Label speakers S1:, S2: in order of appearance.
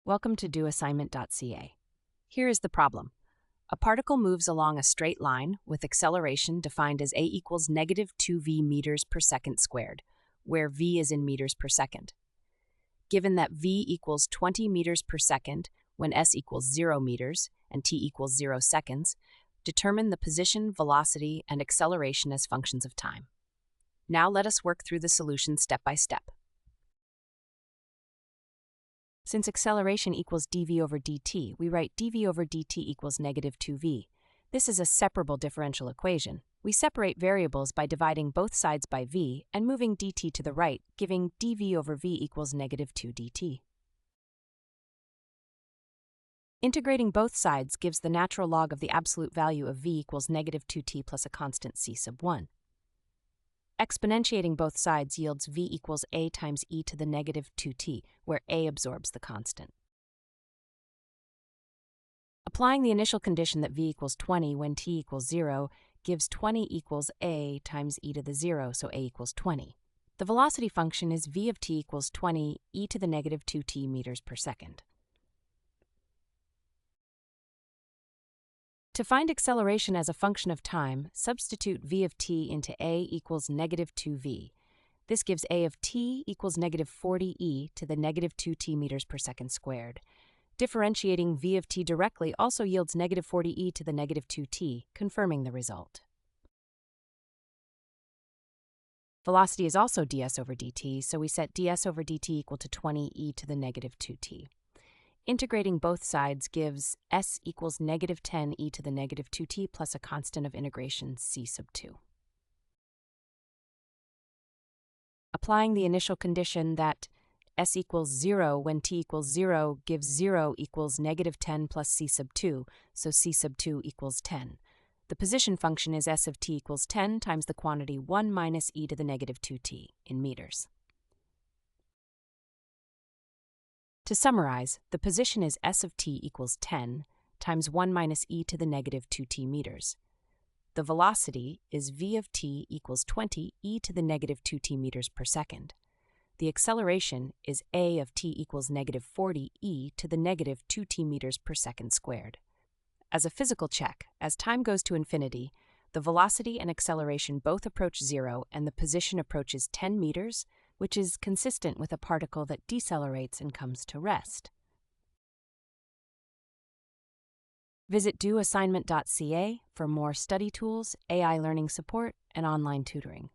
S1: Welcome to doassignment-ca. Here is the problem. A particle moves along a straight line with acceleration defined as a equals -2v meters per second squared, where v is in meters per second. Given that v equals 20 meters per second when s equals 0 meters and t equals 0 seconds, determine the position, velocity, and acceleration as functions of time. Now let us work through the solution step by step. Since acceleration equals dv over dt, we write dv over dt equals -2v. This is a separable differential equation. We separate variables by dividing both sides by v and moving dt to the right, giving dv over v equals -2 dt. Integrating both sides gives the natural log of the absolute value of v equals -2t plus a constant c sub 1. Exponentiating both sides yields v equals a times e to the -2t, where a absorbs the constant. Applying the initial condition that v equals 20 when t equals 0 gives 20 equals a times e to the 0, so a equals 20. The velocity function is v of t equals 20 e to the -2t meters per second. To find acceleration as a function of time, substitute v of t into a equals -2v. This gives a of t equals -40e to the -2t meters per second squared. Differentiating v of t directly also yields -40e to the -2t, confirming the result. Velocity is also ds over dt, so we set ds over dt equal to 20e to the -2t. Integrating both sides gives s equals -10e to the -2t plus a constant of integration c sub 2. Applying the initial condition that s equals 0 when t equals 0 gives 0 equals -10 plus c sub 2, so c sub 2 equals 10. The position function is s of t equals 10 times the quantity 1 minus e to the -2t in meters. To summarize, the position is s of t equals 10 times 1 minus e to the -2t meters. The velocity is v of t equals 20 e to the -2t meters per second. The acceleration is a of t equals -40 e to the -2t meters per second squared. As a physical check, as time goes to infinity, the velocity and acceleration both approach 0 and the position approaches 10 meters, which is consistent with a particle that decelerates and comes to rest. Visit doassignment.ca for more study tools, AI learning support, and online tutoring.